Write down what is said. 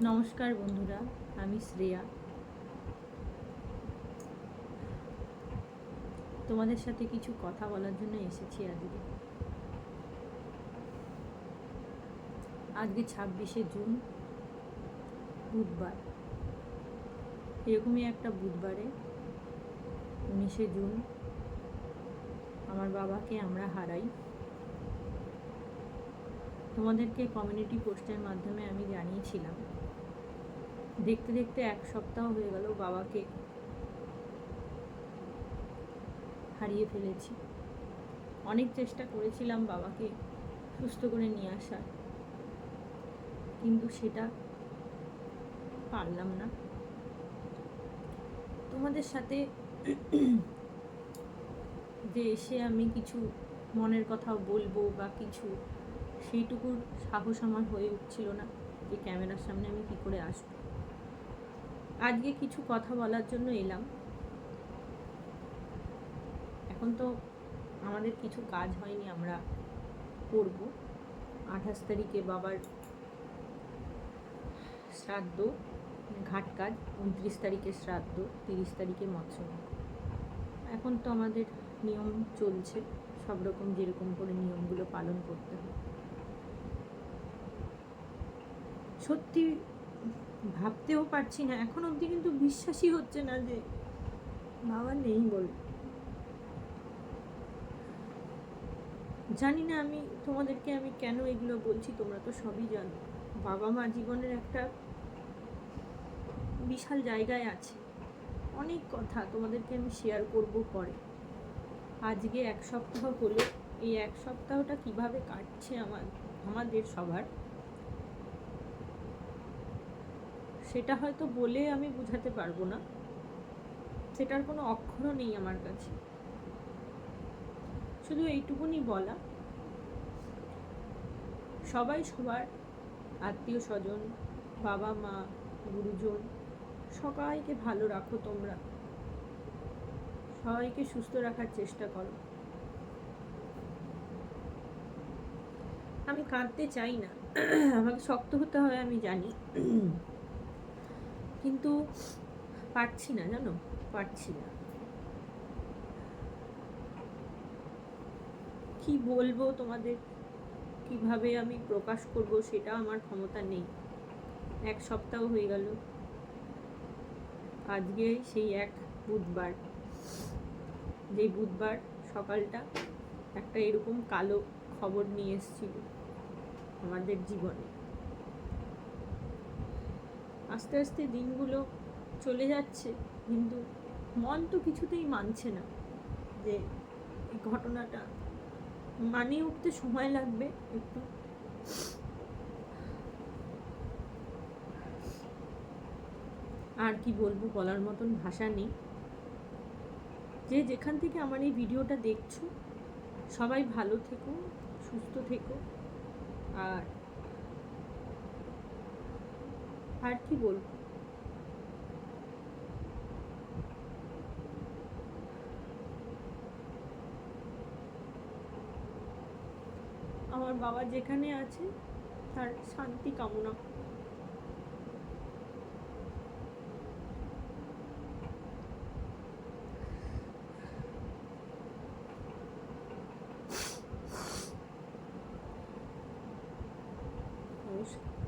নমস্কার বন্ধুরা, আমি শ্রেয়া। তোমাদের সাথে কিছু কথা বলার জন্য এসেছি আজকে। আজকে 26শে জুন, বুধবার। এরকমই একটা বুধবারে 19শে জুন আমার বাবাকে আমরা হারাই। তোমাদেরকে কমিউনিটি পোস্টের মাধ্যমে আমি জানিয়েছিলাম। দেখতে দেখতে এক সপ্তাহ হয়ে গেল বাবাকে হারিয়ে ফেলেছি। অনেক চেষ্টা করেছিলাম বাবাকে সুস্থ করে নিয়ে আসার, কিন্তু সেটা পারলাম না। তোমাদের সাথে যে এসে আমি কিছু মনের কথা বলবো বা কিছু, সেইটুকুর সাহস আমার হয়ে উঠছিল না যে ক্যামেরার সামনে আমি কি করে আসবো। আজকে কিছু কথা বলার জন্য এলাম। এখন তো আমাদের কিছু কাজ হয়নি, আমরা করব। 28 তারিখে বাবার শ্রাদ্ধ, ঘাট কাজ। 29 তারিখে শ্রাদ্ধ, 30 তারিখে মৎস্যভোগ। এখন তো আমাদের নিয়ম চলছে, সব রকম যেরকম করে নিয়মগুলো পালন করতে হয়। সত্যি ভাবতেও পারছি না, এখন অবধি কিন্তু বিশ্বাসই হচ্ছে না যে বাবা নেই বলে। জানি না তোমাদেরকে আমি কেন এগুলো বলছি, তোমরা তো সবই জানো। বাবা মা জীবনের একটা বিশাল জায়গায় আছে। অনেক কথা তোমাদেরকে আমি শেয়ার করব পরে। আজকে এক সপ্তাহ হলো। এই এক সপ্তাহটা কিভাবে কাটছে আমাদের সবার, সেটা হয়তো বলে আমি বোঝাতে পারবো না। সেটার কোনো অক্ষরও নেই আমার কাছে। শুধু এইটুকুনি বলা, সবাই সবার আত্মীয় স্বজন, বাবা মা, গুরুজন, সবাইকে ভালো রাখো। তোমরা সবাইকে সুস্থ রাখার চেষ্টা করো। আমি কাঁদতে চাই না, আমাকে শক্ত হতে হয় আমি জানি, কিন্তু পারছি না, জানো, পারছি না। কি বলবো তোমাদের, কিভাবে আমি প্রকাশ করব সেটা আমার ক্ষমতা নেই। এক সপ্তাহ হয়ে গেল। আজকে সেই এক বুধবার, যে বুধবার সকালটা একটা এরকম কালো খবর নিয়ে এসেছিল আমাদের জীবনে। আস্তে আস্তে দিনগুলো চলে যাচ্ছে, কিন্তু মন তো কিছুতেই মানছে না যে এই ঘটনাটা মানিয়ে উঠতে সময় লাগবে একটু। আর কি বলবো, বলার মতন ভাষা নেই। যে যেখান থেকে আমার এই ভিডিওটা দেখছো, সবাই ভালো থেকো, সুস্থ থেকো। আর কি বলবো, আমার বাবা যেখানে আছে তার শান্তি কামনা। নমস্কার।